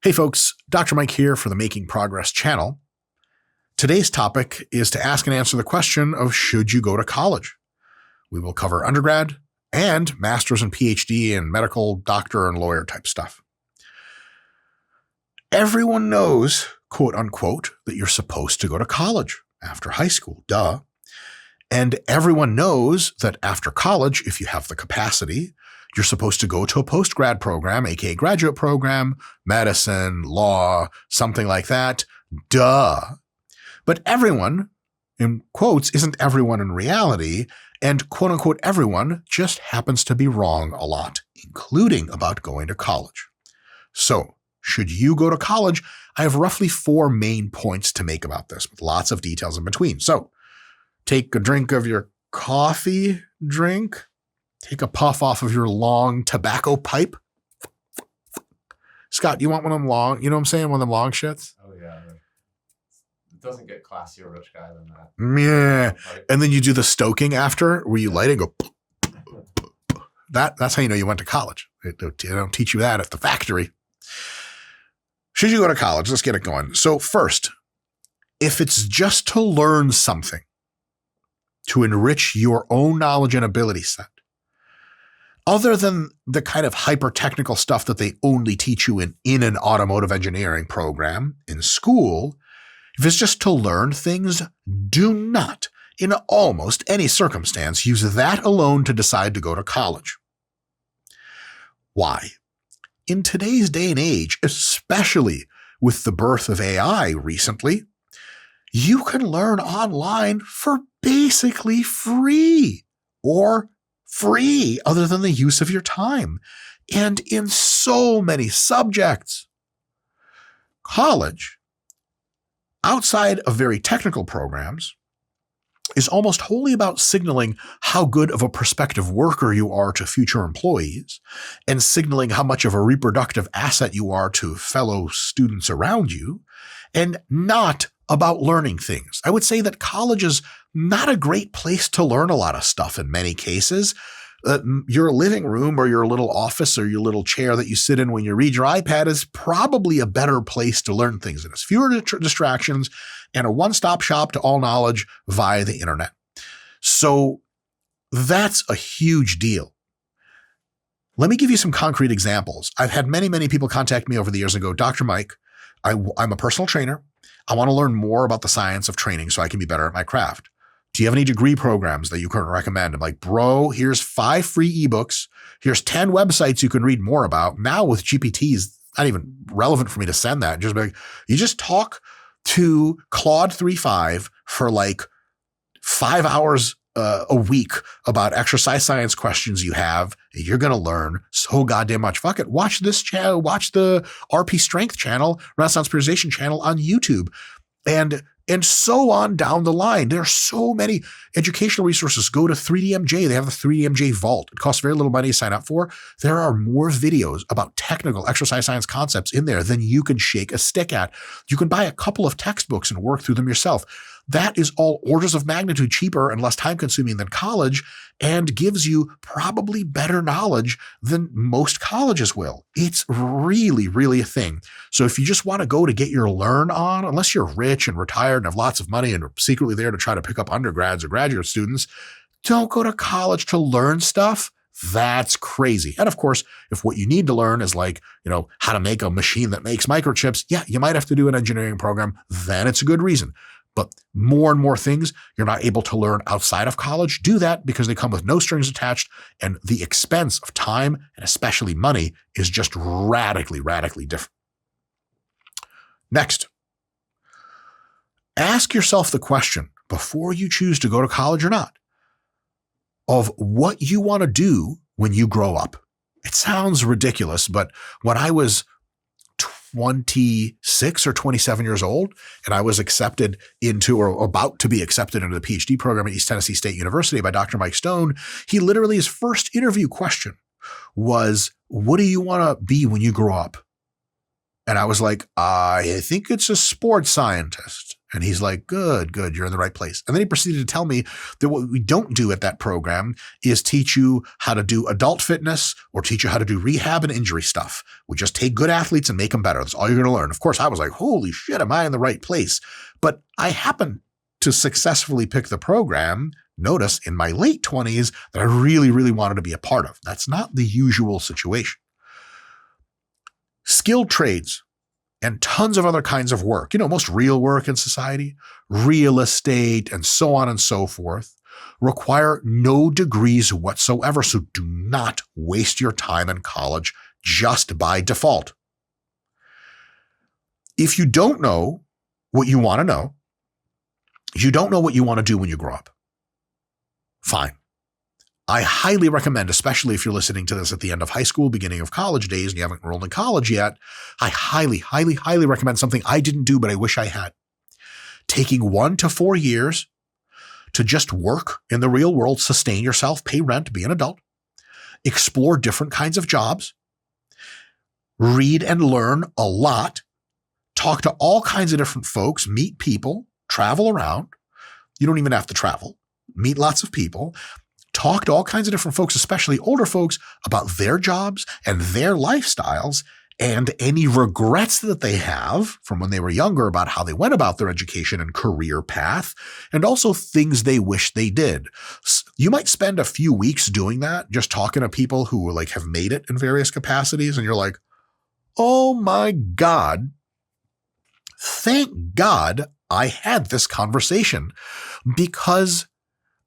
Hey folks, Dr. Mike here for the Making Progress channel. Today's topic is to ask and answer the question of should you go to college? We will cover undergrad and master's and PhD and medical, doctor, and lawyer type stuff. Everyone knows, quote unquote, that you're supposed to go to college after high school, duh. And everyone knows that after college, if you have the capacity, you're supposed to go to a post-grad program, aka graduate program, medicine, law, something like that. Duh. But everyone, in quotes, isn't everyone in reality, and quote unquote everyone just happens to be wrong a lot, including about going to college. So, should you go to college? I have roughly 4 main points to make about this, with lots of details in between. So, take a drink of your coffee drink. Take a puff off of your long tobacco pipe. Scott, you want one of them long, you know what I'm saying? One of them long shits? Oh, yeah. It doesn't get classier rich guy than that. Yeah. And then you do the stoking after where you light it and go. That's how you know you went to college. They don't teach you that at the factory. Should you go to college? Let's get it going. So first, if it's just to learn something, to enrich your own knowledge and ability set, other than the kind of hyper-technical stuff that they only teach you in an automotive engineering program in school, if it's just to learn things, do not, in almost any circumstance, use that alone to decide to go to college. Why? In today's day and age, especially with the birth of AI recently, you can learn online for basically free, or free other than the use of your time, and in so many subjects. College, outside of very technical programs, is almost wholly about signaling how good of a prospective worker you are to future employees and signaling how much of a reproductive asset you are to fellow students around you, and not about learning things. I would say that college is not a great place to learn a lot of stuff in many cases. Your living room or your little office or your little chair that you sit in when you read your iPad is probably a better place to learn things. It has fewer distractions and a one-stop shop to all knowledge via the internet. So that's a huge deal. Let me give you some concrete examples. I've had many people contact me over the years and go, Dr. Mike, I'm a personal trainer. I want to learn more about the science of training so I can be better at my craft. Do you have any degree programs that you can recommend? I'm like, bro, here's 5 free ebooks. Here's 10 websites you can read more about. Now with GPT, it's not even relevant for me to send that. Just like, you just talk to Claude 3.5 for like 5 hours a week about exercise science questions you have. You're going to learn so goddamn much. Fuck it. Watch this channel. Watch the RP Strength channel, Renaissance Periodization channel on YouTube. And so on down the line. There are so many educational resources. Go to 3DMJ. They have the 3DMJ Vault. It costs very little money to sign up for. There are more videos about technical exercise science concepts in there than you can shake a stick at. You can buy a couple of textbooks and work through them yourself. That is all orders of magnitude cheaper and less time consuming than college, and gives you probably better knowledge than most colleges will. It's really a thing. So if you just want to go to get your learn on, unless you're rich and retired and have lots of money and are secretly there to try to pick up undergrads or graduate students, don't go to college to learn stuff. That's crazy. And of course, if what you need to learn is like, how to make a machine that makes microchips, yeah, you might have to do an engineering program. Then it's a good reason. But more and more things you're not able to learn outside of college, do that because they come with no strings attached, and the expense of time and especially money is just radically different. Next, ask yourself the question before you choose to go to college or not of what you want to do when you grow up. It sounds ridiculous, but when I was 26 or 27 years old, and I was accepted into, or about to be accepted into the PhD program at East Tennessee State University by Dr. Mike Stone, he literally, his first interview question was, what do you want to be when you grow up? And I was like, I think it's a sports scientist. And he's like, good, you're in the right place. And then he proceeded to tell me that what we don't do at that program is teach you how to do adult fitness or teach you how to do rehab and injury stuff. We just take good athletes and make them better. That's all you're going to learn. Of course, I was like, holy shit, am I in the right place? But I happened to successfully pick the program, notice, in my late 20s that I really, really wanted to be a part of. That's not the usual situation. Skilled trades and tons of other kinds of work, most real work in society, real estate, and so on and so forth, require no degrees whatsoever. So do not waste your time in college just by default. If you don't know what you want to know, you don't know what you want to do when you grow up, fine. I highly recommend, especially if you're listening to this at the end of high school, beginning of college days, and you haven't enrolled in college yet, I highly, highly, highly recommend something I didn't do, but I wish I had. Taking 1 to 4 years to just work in the real world, sustain yourself, pay rent, be an adult, explore different kinds of jobs, read and learn a lot, talk to all kinds of different folks, meet people, travel around. You don't even have to travel. Meet lots of people. Talk to all kinds of different folks, especially older folks, about their jobs and their lifestyles and any regrets that they have from when they were younger about how they went about their education and career path, and also things they wish they did. You might spend a few weeks doing that, just talking to people who have made it in various capacities, and you're like, oh my God, thank God I had this conversation, because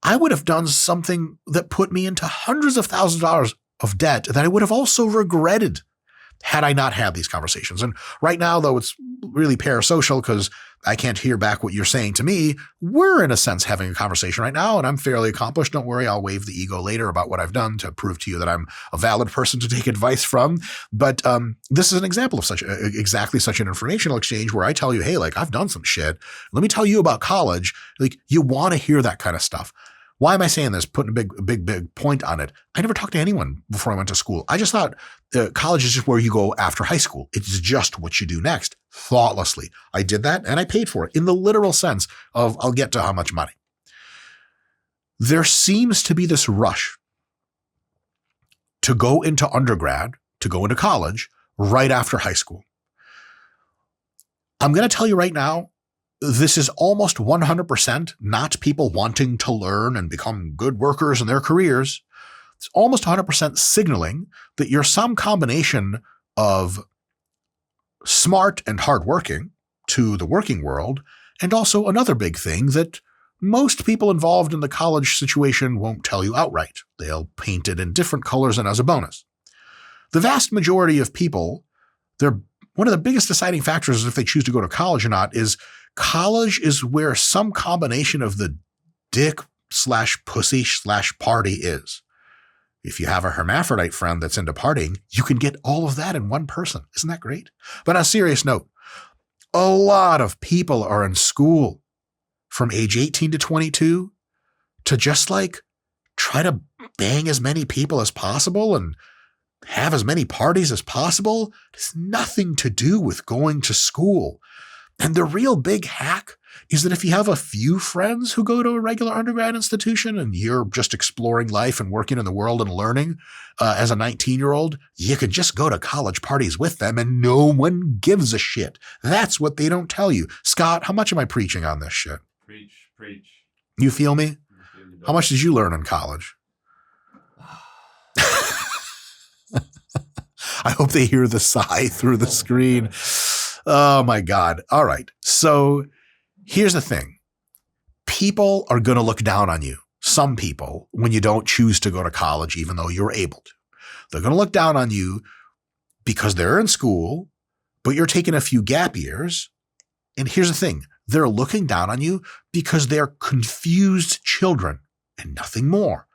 I would have done something that put me into hundreds of thousands of dollars of debt that I would have also regretted had I not had these conversations. And right now, though, it's really parasocial because I can't hear back what you're saying to me. We're, in a sense, having a conversation right now, and I'm fairly accomplished. Don't worry, I'll wave the ego later about what I've done to prove to you that I'm a valid person to take advice from. But this is an example of exactly such an informational exchange where I tell you, hey, I've done some shit. Let me tell you about college. You want to hear that kind of stuff. Why am I saying this? Putting a big point on it. I never talked to anyone before I went to school. I just thought college is just where you go after high school. It's just what you do next, thoughtlessly. I did that and I paid for it in the literal sense of I'll get to how much money. There seems to be this rush to go into undergrad, to go into college right after high school. I'm going to tell you right now, this is almost 100% not people wanting to learn and become good workers in their careers. It's almost 100% signaling that you're some combination of smart and hardworking to the working world, and also another big thing that most people involved in the college situation won't tell you outright. They'll paint it in different colors and as a bonus. The vast majority of people, one of the biggest deciding factors if they choose to go to college or not is college is where some combination of the dick/pussy/party is. If you have a hermaphrodite friend that's into partying, you can get all of that in one person. Isn't that great? But on a serious note, a lot of people are in school from age 18 to 22 to just try to bang as many people as possible and have as many parties as possible. It has nothing to do with going to school. And the real big hack is that if you have a few friends who go to a regular undergrad institution and you're just exploring life and working in the world and learning as a 19-year-old, you can just go to college parties with them and no one gives a shit. That's what they don't tell you. Scott, how much am I preaching on this shit? Preach. You feel me? How much did you learn in college? I hope they hear the sigh through the screen. Oh my God. All right. So here's the thing. People are going to look down on you. Some people, when you don't choose to go to college, even though you're able to, they're going to look down on you because they're in school, but you're taking a few gap years. And here's the thing. They're looking down on you because they're confused children and nothing more.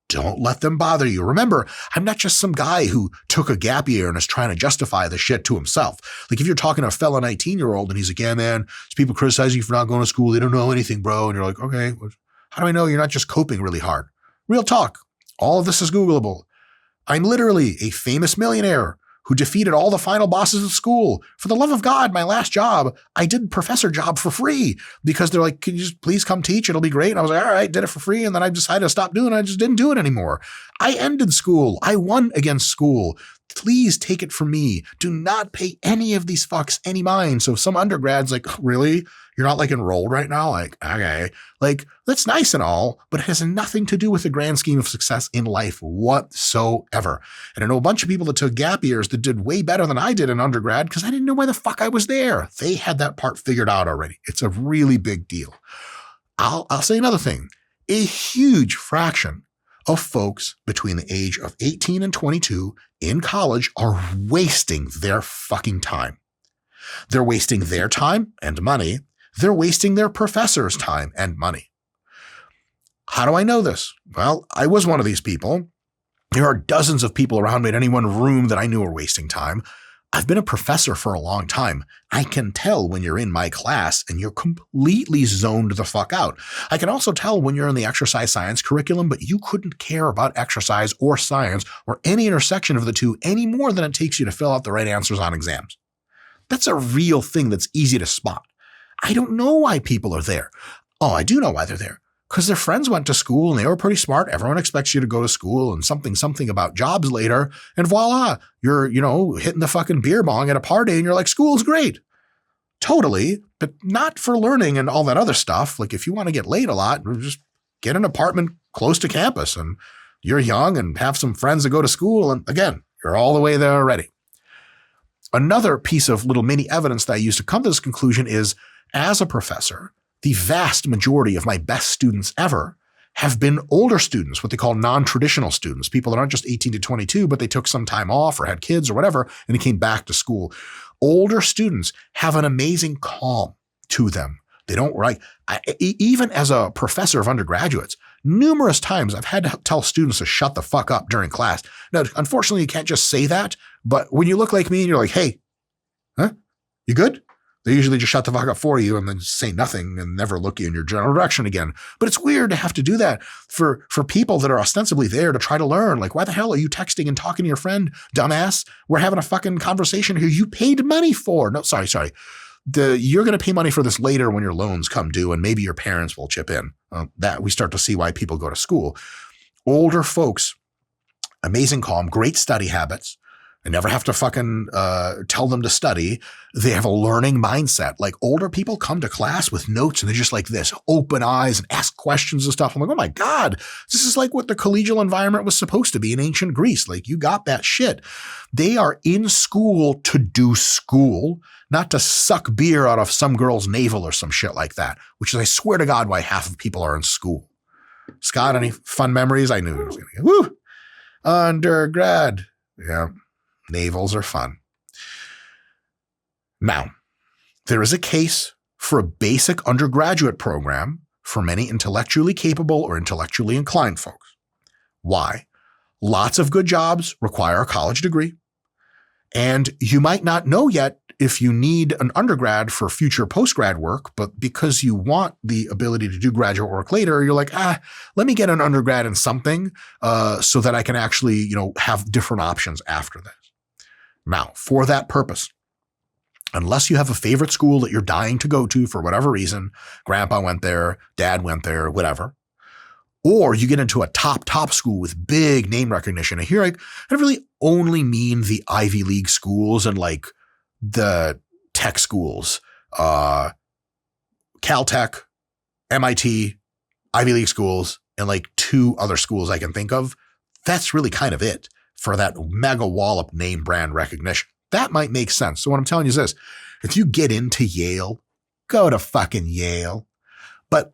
Don't let them bother you. Remember, I'm not just some guy who took a gap year and is trying to justify the shit to himself. If you're talking to a fellow 19-year-old and he's like, yeah, man, people criticize you for not going to school. They don't know anything, bro. And you're like, okay, how do I know you're not just coping really hard? Real talk. All of this is Googleable. I'm literally a famous millionaire who defeated all the final bosses of school. For the love of God, my last job, I did professor job for free because they're like, can you just please come teach? It'll be great. And I was like, all right, did it for free. And then I decided to stop doing it. I just didn't do it anymore. I ended school. I won against school. Please take it from me. Do not pay any of these fucks any mind. So some undergrad's like, really? You're not like enrolled right now? Like, okay. Like, that's nice and all, but it has nothing to do with the grand scheme of success in life whatsoever. And I know a bunch of people that took gap years that did way better than I did in undergrad because I didn't know why the fuck I was there. They had that part figured out already. It's a really big deal. I'll say another thing. A huge fraction of folks between the age of 18 and 22 in college are wasting their fucking time. They're wasting their time and money. They're wasting their professors' time and money. How do I know this? Well, I was one of these people. There are dozens of people around me in any one room that I knew were wasting time. I've been a professor for a long time. I can tell when you're in my class and you're completely zoned the fuck out. I can also tell when you're in the exercise science curriculum, but you couldn't care about exercise or science or any intersection of the two any more than it takes you to fill out the right answers on exams. That's a real thing that's easy to spot. I don't know why people are there. Oh, I do know why they're there. Because their friends went to school and they were pretty smart. Everyone expects you to go to school and something about jobs later. And voila, you're, hitting the fucking beer bong at a party and you're like, school's great. Totally, but not for learning and all that other stuff. Like if you want to get laid a lot, just get an apartment close to campus and you're young and have some friends that go to school. And again, you're all the way there already. Another piece of little mini evidence that I use to come to this conclusion is, as a professor, the vast majority of my best students ever have been older students, what they call non-traditional students, people that aren't just 18 to 22, but they took some time off or had kids or whatever, and they came back to school. Older students have an amazing calm to them. They don't even as a professor of undergraduates, numerous times I've had to tell students to shut the fuck up during class. Now, unfortunately, you can't just say that, but when you look like me and you're like, hey, you good? They usually just shut the fuck up for you and then say nothing and never look you in your general direction again. But it's weird to have to do that for people that are ostensibly there to try to learn. Like, why the hell are you texting and talking to your friend, dumbass? We're having a fucking conversation here you paid money for. No, sorry. You're going to pay money for this later when your loans come due and maybe your parents will chip in. That we start to see why people go to school. Older folks, amazing calm, great study habits. I never have to fucking tell them to study. They have a learning mindset. Like older people come to class with notes and they're just like this, open eyes and ask questions and stuff. I'm like, oh my God, this is like what the collegial environment was supposed to be in ancient Greece. Like you got that shit. They are in school to do school, not to suck beer out of some girl's navel or some shit like that, which is, I swear to God, why half of people are in school. Scott, any fun memories? I knew he was going to get, woo, undergrad. Yeah. Navels are fun. Now, there is a case for a basic undergraduate program for many intellectually capable or intellectually inclined folks. Why? Lots of good jobs require a college degree, and you might not know yet if you need an undergrad for future postgrad work, but because you want the ability to do graduate work later, you're like, let me get an undergrad in something so that I can actually, have different options after this. Now, for that purpose, unless you have a favorite school that you're dying to go to for whatever reason, grandpa went there, dad went there, whatever, or you get into a top school with big name recognition. And here I really only mean the Ivy League schools and like the tech schools, Caltech, MIT, Ivy League schools, and like two other schools I can think of. That's really kind of it for that mega wallop name brand recognition. That might make sense. So what I'm telling you is this. If you get into Yale, go to fucking Yale. But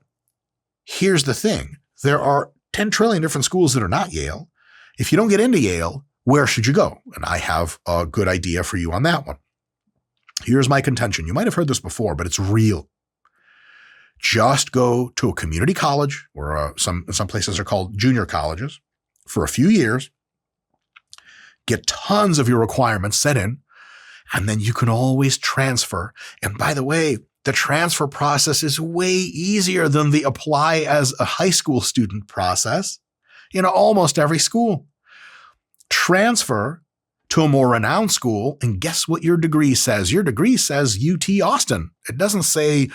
here's the thing. There are 10 trillion different schools that are not Yale. If you don't get into Yale, where should you go? And I have a good idea for you on that one. Here's my contention. You might have heard this before, but it's real. Just go to a community college, or some places are called junior colleges, for a few years. Get tons of your requirements set in, and then you can always transfer. And by the way, the transfer process is way easier than the apply as a high school student process in almost every school. Transfer to a more renowned school. And guess what your degree says? Your degree says UT Austin. It doesn't say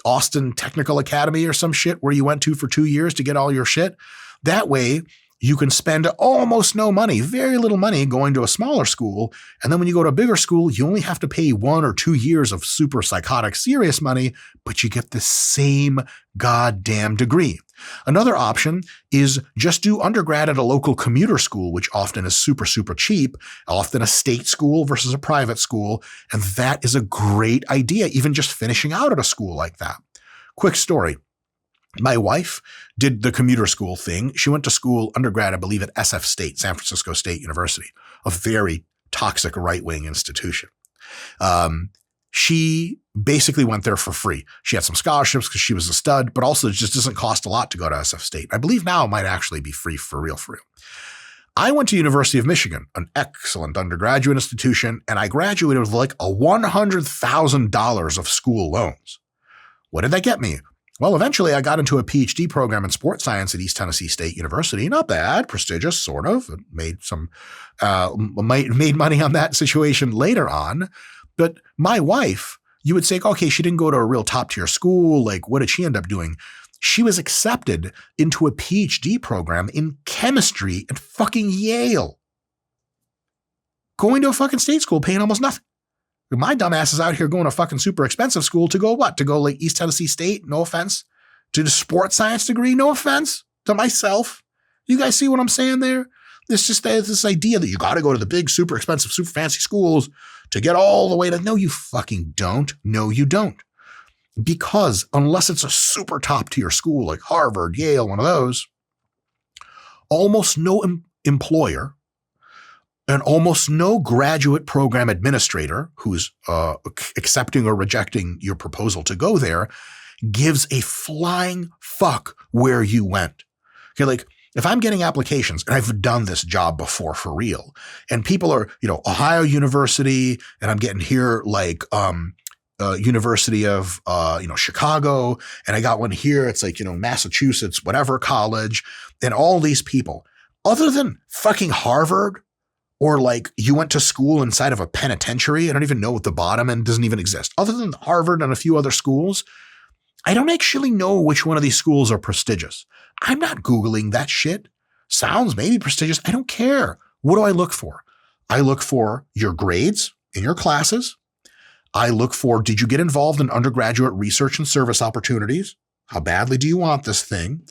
Austin Technical Academy or some shit where you went to for 2 years to get all your shit. That way, you can spend almost no money, very little money going to a smaller school. And then when you go to a bigger school, you only have to pay 1 or 2 years of super psychotic serious money, but you get the same goddamn degree. Another option is just do undergrad at a local commuter school, which often is super, super cheap, often a state school versus a private school. And that is a great idea, even just finishing out at a school like that. Quick story. My wife did the commuter school thing. She went to school undergrad, I believe, at SF State, San Francisco State University, a very toxic right-wing institution. She basically went there for free. She had some scholarships because she was a stud, but also it just doesn't cost a lot to go to SF State. I believe now it might actually be free for real. I went to University of Michigan, an excellent undergraduate institution, and I graduated with like $100,000 of school loans. What did that get me? Well, eventually I got into a PhD program in sports science at East Tennessee State University. Not bad, prestigious, sort of. Made money on that situation later on. But my wife, you would say, okay, she didn't go to a real top tier school. Like, what did she end up doing? She was accepted into a PhD program in chemistry at fucking Yale. Going to a fucking state school, paying almost nothing. My dumbass is out here going to fucking super expensive school to go what? To go like East Tennessee State? No offense. To the sports science degree? No offense to myself. You guys see what I'm saying there? There's just this idea that you got to go to the big, super expensive, super fancy schools to get all the way to, no, you fucking don't. No, you don't. Because unless it's a super top tier school like Harvard, Yale, one of those, almost no employer and almost no graduate program administrator who's accepting or rejecting your proposal to go there gives a flying fuck where you went. Okay, like if I'm getting applications, and I've done this job before for real, and people are, Ohio University, and I'm getting here like University of Chicago, and I got one here, it's like, Massachusetts, whatever college, and all these people, other than fucking Harvard, or like you went to school inside of a penitentiary. I don't even know what the bottom end doesn't even exist. Other than Harvard and a few other schools, I don't actually know which one of these schools are prestigious. I'm not Googling that shit. Sounds maybe prestigious. I don't care. What do I look for? I look for your grades in your classes. I look for, did you get involved in undergraduate research and service opportunities? How badly do you want this thing?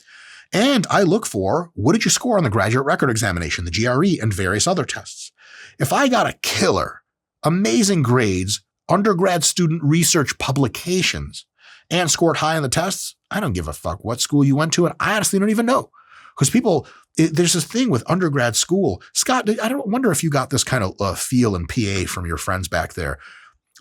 And I look for, what did you score on the graduate record examination, the GRE, and various other tests? If I got a killer, amazing grades, undergrad student research publications, and scored high on the tests, I don't give a fuck what school you went to, and I honestly don't even know. Because there's this thing with undergrad school. Scott, I don't wonder if you got this kind of feel in PA from your friends back there.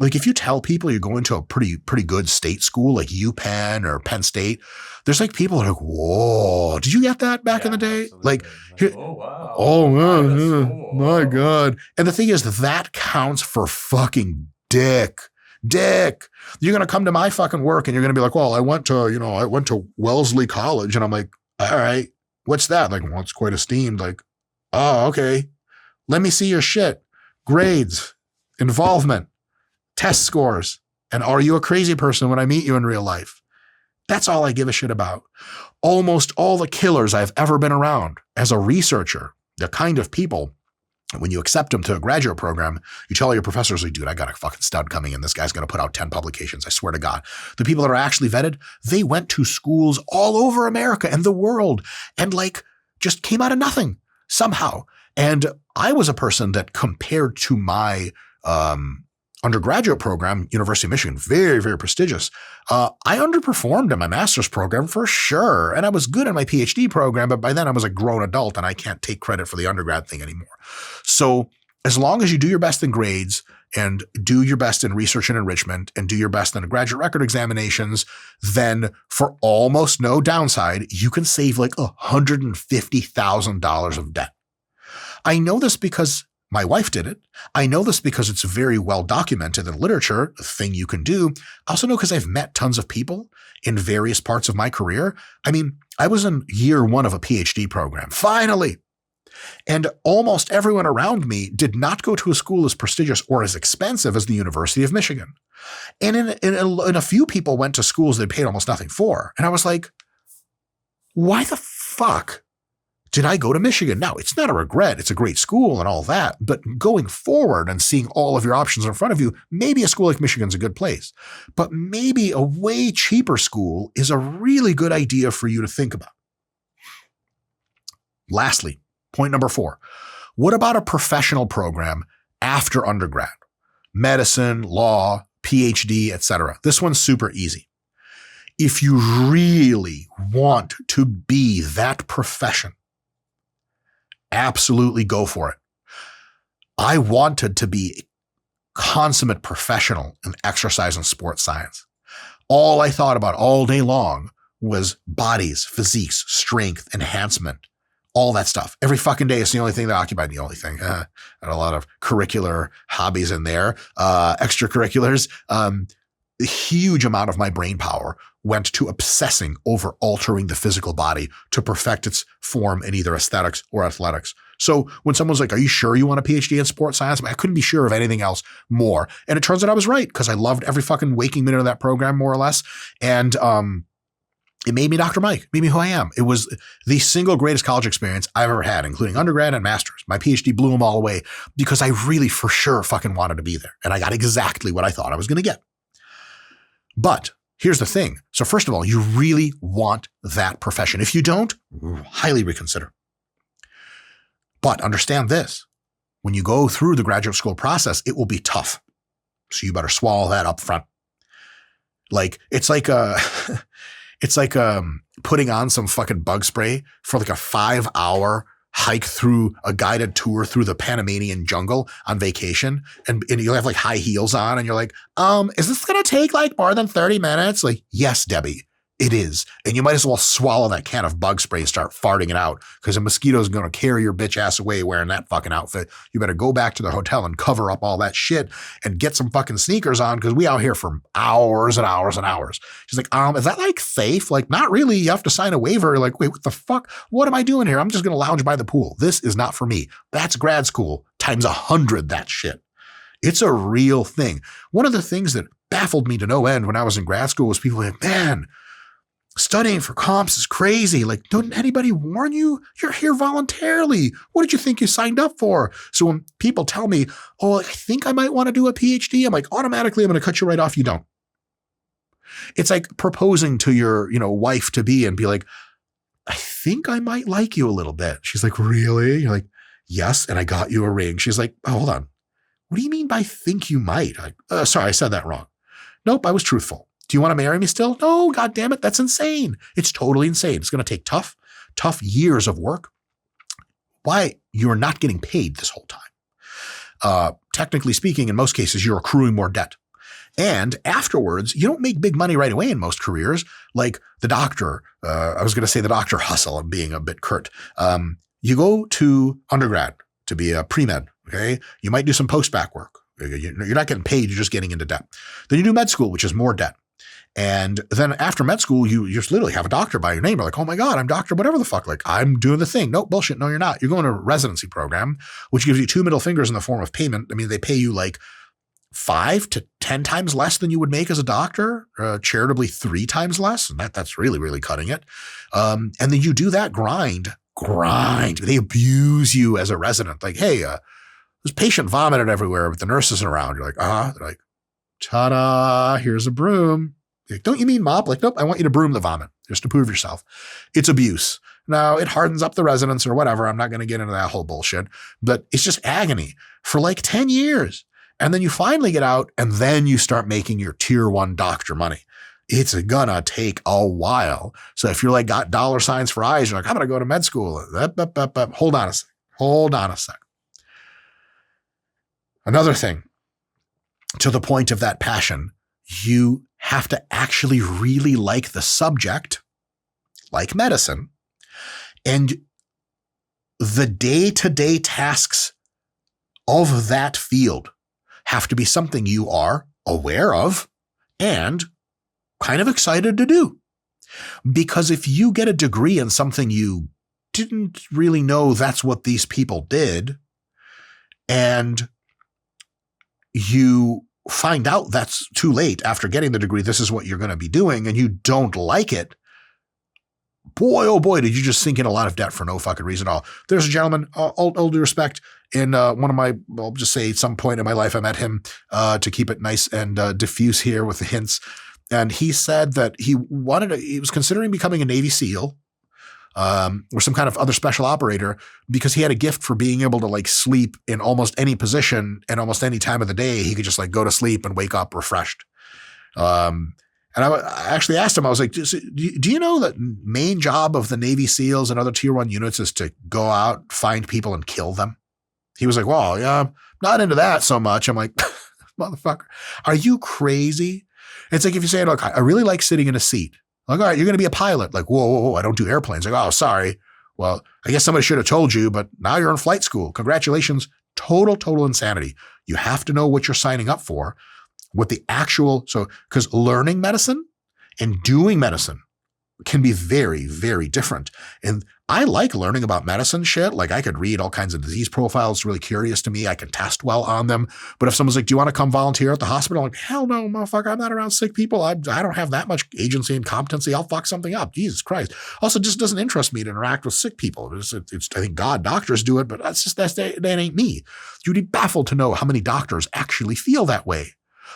Like if you tell people you're going to a pretty good state school like UPenn or Penn State, there's like people are like, whoa, did you get that back in the day? Absolutely. Like, Oh, wow. Oh, man, Cool. my God. And the thing is that counts for fucking dick. You're going to come to my fucking work and you're going to be like, well, I went to Wellesley College. And I'm like, all right, what's that? Like, well, it's quite esteemed. Like, oh, okay. Let me see your shit. Grades, involvement, test scores. And are you a crazy person when I meet you in real life? That's all I give a shit about. Almost all the killers I've ever been around as a researcher, the kind of people, when you accept them to a graduate program, you tell your professors, like, dude, I got a fucking stud coming in. This guy's going to put out 10 publications. I swear to God. The people that are actually vetted, they went to schools all over America and the world and like just came out of nothing somehow. And I was a person that compared to my undergraduate program, University of Michigan, very, very prestigious. I underperformed in my master's program for sure. And I was good in my PhD program, but by then I was a grown adult and I can't take credit for the undergrad thing anymore. So as long as you do your best in grades and do your best in research and enrichment and do your best in the graduate record examinations, then for almost no downside, you can save like $150,000 of debt. I know this because my wife did it. I know this because it's very well documented in literature, a thing you can do. I also know because I've met tons of people in various parts of my career. I mean, I was in year 1 of a PhD program. Finally, And almost everyone around me did not go to a school as prestigious or as expensive as the University of Michigan. And in a few people went to schools they paid almost nothing for. And I was like, why the fuck did I go to Michigan? Now, it's not a regret. It's a great school and all that. But going forward and seeing all of your options in front of you, maybe a school like Michigan's a good place. But maybe a way cheaper school is a really good idea for you to think about. Lastly, point number 4. What about a professional program after undergrad? Medicine, law, PhD, etc. This one's super easy. If you really want to be that profession, absolutely go for it. I wanted to be a consummate professional in exercise and sports science. All I thought about all day long was bodies, physiques, strength, enhancement, all that stuff. Every fucking day is the only thing that occupied me. The only thing. I had a lot of curricular hobbies in there, extracurriculars. A huge amount of my brain power went to obsessing over altering the physical body to perfect its form in either aesthetics or athletics. So when someone's like, are you sure you want a PhD in sports science? I couldn't be sure of anything else more. And it turns out I was right because I loved every fucking waking minute of that program, more or less. And it made me Dr. Mike, made me who I am. It was the single greatest college experience I've ever had, including undergrad and master's. My PhD blew them all away because I really for sure fucking wanted to be there. And I got exactly what I thought I was going to get. But here's the thing. So first of all, you really want that profession. If you don't, highly reconsider. But understand this. When you go through the graduate school process, it will be tough. So you better swallow that up front. It's like putting on some fucking bug spray for like a 5-hour hike through a guided tour through the Panamanian jungle on vacation. And you'll have like high heels on and you're like, is this going to take like more than 30 minutes? Like, yes, Debbie, it is. And you might as well swallow that can of bug spray and start farting it out because a mosquito is going to carry your bitch ass away wearing that fucking outfit. You better go back to the hotel and cover up all that shit and get some fucking sneakers on because we out here for hours and hours and hours. She's like, is that like safe? Like, not really. You have to sign a waiver. Like, wait, what the fuck? What am I doing here? I'm just going to lounge by the pool. This is not for me. That's grad school times 100 that shit. It's a real thing. One of the things that baffled me to no end when I was in grad school was people like, man, studying for comps is crazy. Like, didn't anybody warn you? You're here voluntarily. What did you think you signed up for? So when people tell me, oh, I think I might want to do a PhD, I'm like, automatically, I'm going to cut you right off. You don't. It's like proposing to your, wife to be and be like, I think I might like you a little bit. She's like, really? You're like, yes. And I got you a ring. She's like, oh, hold on. What do you mean by think you might? Sorry, I said that wrong. Nope, I was truthful. Do you want to marry me still? No, God damn it. That's insane. It's totally insane. It's going to take tough years of work. Why? You're not getting paid this whole time. Technically speaking, in most cases, you're accruing more debt. And afterwards, you don't make big money right away in most careers. Like the doctor, I was going to say the doctor hustle. I'm being a bit curt. You go to undergrad to be a pre-med. Okay. You might do some post-bac work. You're not getting paid. You're just getting into debt. Then you do med school, which is more debt. And then after med school, you just literally have a doctor by your name. You're like, oh my God, I'm doctor, whatever the fuck. Like, I'm doing the thing. No, bullshit. No, you're not. You're going to a residency program, which gives you 2 middle fingers in the form of payment. I mean, they pay you like 5 to 10 times less than you would make as a doctor, charitably 3 times less. And that's really, really cutting it. And then you do that grind. They abuse you as a resident. Like, hey, this patient vomited everywhere, but the nurse isn't around. You're like, They're like, ta-da, here's a broom. Like, don't you mean mop? Like, nope, I want you to broom the vomit just to prove yourself. It's abuse. Now, it hardens up the residents or whatever. I'm not going to get into that whole bullshit, but it's just agony for like 10 years. And then you finally get out and then you start making your tier 1 doctor money. It's gonna take a while. So if you're like got dollar signs for eyes, you're like, I'm going to go to med school. Hold on a sec. Another thing, to the point of that passion, you have to actually really like the subject, like medicine, and the day-to-day tasks of that field have to be something you are aware of and kind of excited to do. Because if you get a degree in something you didn't really know that's what these people did, and you find out that's too late after getting the degree, this is what you're going to be doing, and you don't like it, boy, oh boy, did you just sink in a lot of debt for no fucking reason at all. There's a gentleman, all due respect, in one of my, I'll just say at some point in my life, I met him to keep it nice and diffuse here with the hints. And he said that he was considering becoming a Navy SEAL or some kind of other special operator because he had a gift for being able to like sleep in almost any position and almost any time of the day. He could just like go to sleep and wake up refreshed. And I actually asked him, I was like, do you know that main job of the Navy SEALs and other tier 1 units is to go out, find people and kill them? He was like, well, yeah, I'm not into that so much. I'm like, motherfucker, are you crazy? It's like if you say, look, I really like sitting in a seat. Like, all right, you're going to be a pilot. Like, whoa, I don't do airplanes. Like, oh, sorry. Well, I guess somebody should have told you, but now you're in flight school. Congratulations. Total insanity. You have to know what you're signing up for. What the actual, because learning medicine and doing medicine can be very, very different. And I like learning about medicine shit. Like I could read all kinds of disease profiles. It's really curious to me. I can test well on them. But if someone's like, do you want to come volunteer at the hospital? I'm like, hell no, motherfucker. I'm not around sick people. I don't have that much agency and competency. I'll fuck something up. Jesus Christ. Also, it just doesn't interest me to interact with sick people. It's I think God, doctors do it, but that ain't me. You'd be baffled to know how many doctors actually feel that way.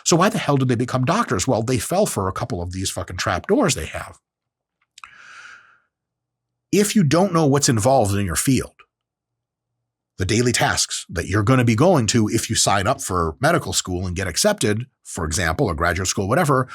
So why the hell did they become doctors? Well, they fell for a couple of these fucking trap doors they have. If you don't know what's involved in your field, the daily tasks that you're going to be going to if you sign up for medical school and get accepted, for example, or graduate school, whatever,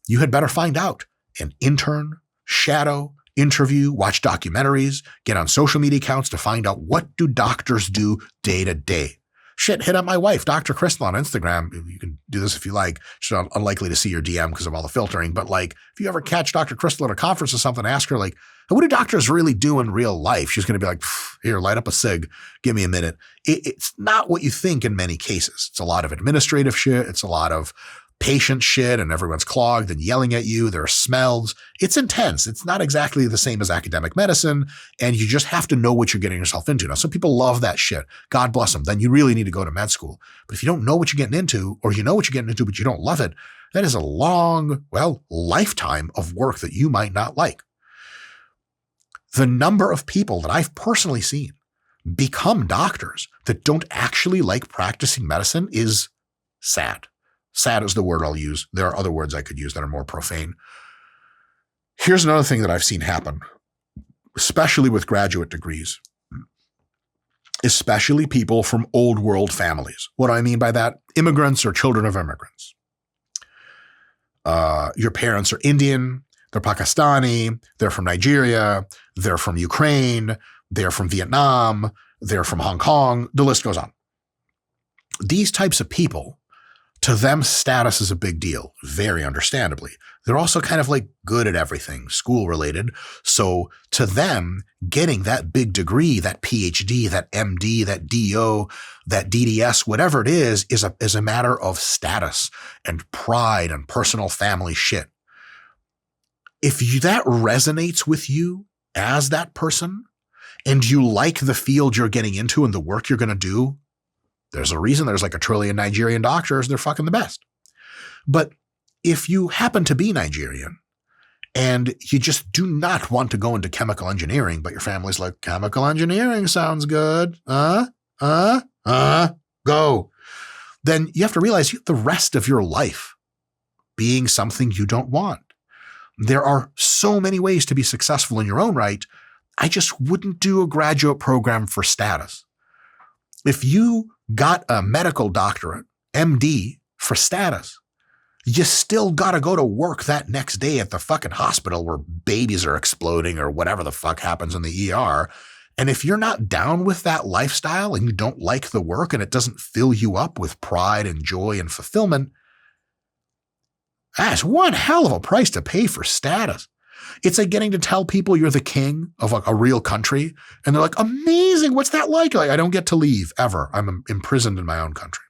you had better find out and intern, shadow, interview, watch documentaries, get on social media accounts to find out what do doctors do day to day. Shit, hit up my wife, Dr. Crystal, on Instagram. You can do this if you like. She's unlikely to see your DM because of all the filtering. But like, if you ever catch Dr. Crystal at a conference or something, ask her like, what do doctors really do in real life? She's going to be like, here, light up a cig. Give me a minute. It's not what you think in many cases. It's a lot of administrative shit. It's a lot of patient shit and everyone's clogged and yelling at you. There are smells. It's intense. It's not exactly the same as academic medicine. And you just have to know what you're getting yourself into. Now, some people love that shit. God bless them. Then you really need to go to med school. But if you don't know what you're getting into, or you know what you're getting into, but you don't love it, that is a long, lifetime of work that you might not like. The number of people that I've personally seen become doctors that don't actually like practicing medicine is sad. Sad is the word I'll use. There are other words I could use that are more profane. Here's another thing that I've seen happen, especially with graduate degrees, especially people from old world families. What do I mean by that? Immigrants or children of immigrants. Your parents are Indian, they're Pakistani, they're from Nigeria, they're from Ukraine, they're from Vietnam, they're from Hong Kong, the list goes on. These types of people, to them, status is a big deal, very understandably. They're also kind of like good at everything, school related. So to them, getting that big degree, that PhD, that MD, that DO, that DDS, whatever it is a matter of status and pride and personal family shit. If that resonates with you as that person and you like the field you're getting into and the work you're going to do, there's a reason there's like 1 trillion Nigerian doctors. They're fucking the best. But if you happen to be Nigerian and you just do not want to go into chemical engineering, but your family's like, chemical engineering sounds good. Go. Then you have to realize the rest of your life being something you don't want. There are so many ways to be successful in your own right. I just wouldn't do a graduate program for status. If you got a medical doctorate, MD, for status, you still got to go to work that next day at the fucking hospital where babies are exploding or whatever the fuck happens in the ER. And if you're not down with that lifestyle and you don't like the work and it doesn't fill you up with pride and joy and fulfillment, that's one hell of a price to pay for status. It's like getting to tell people you're the king of a real country. And they're like, amazing. What's that like? Like, I don't get to leave ever. I'm imprisoned in my own country.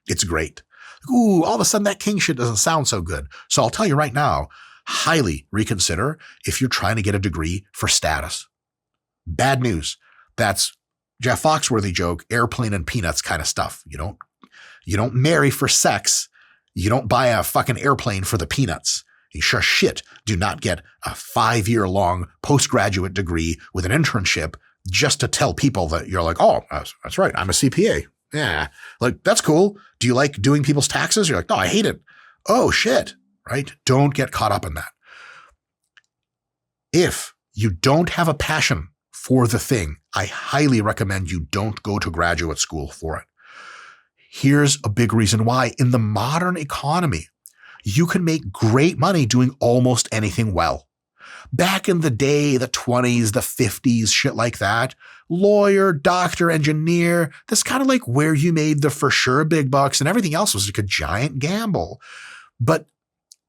It's great. Ooh, all of a sudden that king shit doesn't sound so good. So I'll tell you right now, highly reconsider if you're trying to get a degree for status. Bad news. That's Jeff Foxworthy joke, airplane and peanuts kind of stuff. You don't marry for sex. You don't buy a fucking airplane for the peanuts. You sure shit do not get a 5-year-long postgraduate degree with an internship just to tell people that you're like, oh, that's right, I'm a CPA. Yeah, like, that's cool. Do you like doing people's taxes? You're like, no, I hate it. Oh, shit, right? Don't get caught up in that. If you don't have a passion for the thing, I highly recommend you don't go to graduate school for it. Here's a big reason why. In the modern economy, you can make great money doing almost anything well. Back in the day, the 20s, the 50s, shit like that, lawyer, doctor, engineer, that's kind of like where you made the for sure big bucks, and everything else was like a giant gamble. But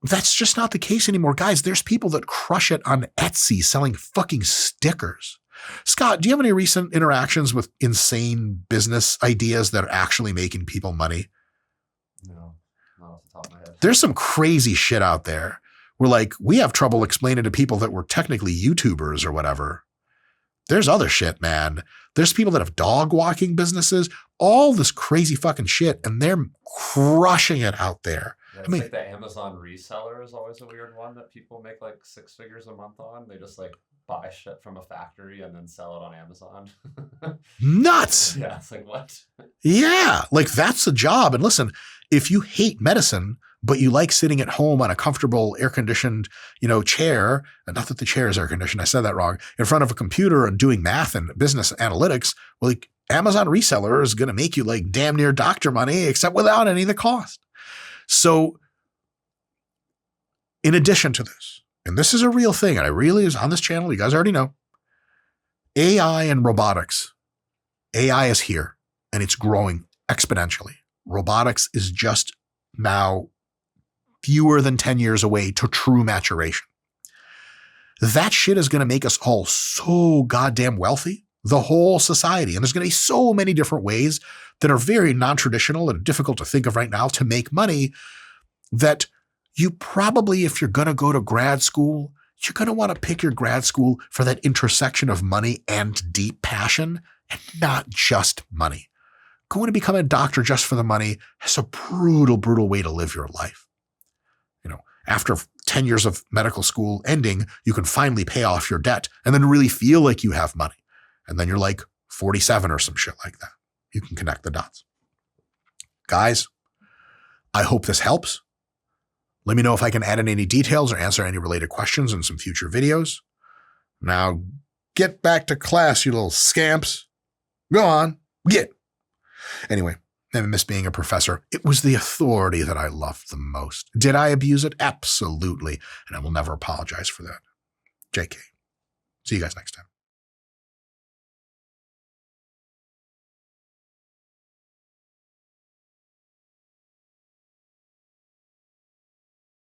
that's just not the case anymore. Guys, there's people that crush it on Etsy selling fucking stickers. Scott, do you have any recent interactions with insane business ideas that are actually making people money? No, not off the top of my head. There's some crazy shit out there. We're like, we have trouble explaining to people that we're technically YouTubers or whatever. There's other shit, man. There's people that have dog walking businesses, all this crazy fucking shit, and they're crushing it out there. Yeah, it's like the Amazon reseller is always a weird one that people make like 6 figures a month on. They just like buy shit from a factory and then sell it on Amazon. Nuts. Yeah, it's like, what? Yeah, like that's the job. And listen, if you hate medicine, but you like sitting at home on a comfortable air-conditioned, chair, and not that the chair is air-conditioned, I said that wrong, in front of a computer and doing math and business analytics, well, like Amazon reseller is going to make you like damn near doctor money, except without any of the cost. So in addition to this, and this is a real thing, and I really is on this channel, you guys already know, AI and robotics. AI is here, and it's growing exponentially. Robotics is just now fewer than 10 years away to true maturation. That shit is going to make us all so goddamn wealthy, the whole society. And there's going to be so many different ways that are very non-traditional and difficult to think of right now to make money that you probably, if you're going to go to grad school, you're going to want to pick your grad school for that intersection of money and deep passion, and not just money. Going to become a doctor just for the money is a brutal, brutal way to live your life. After 10 years of medical school ending, you can finally pay off your debt and then really feel like you have money. And then you're like 47 or some shit like that. You can connect the dots. Guys, I hope this helps. Let me know if I can add in any details or answer any related questions in some future videos. Now, get back to class, you little scamps. Go on, get. Anyway, never miss being a professor. It was the authority that I loved the most. Did I abuse it? Absolutely. And I will never apologize for that. JK. See you guys next time.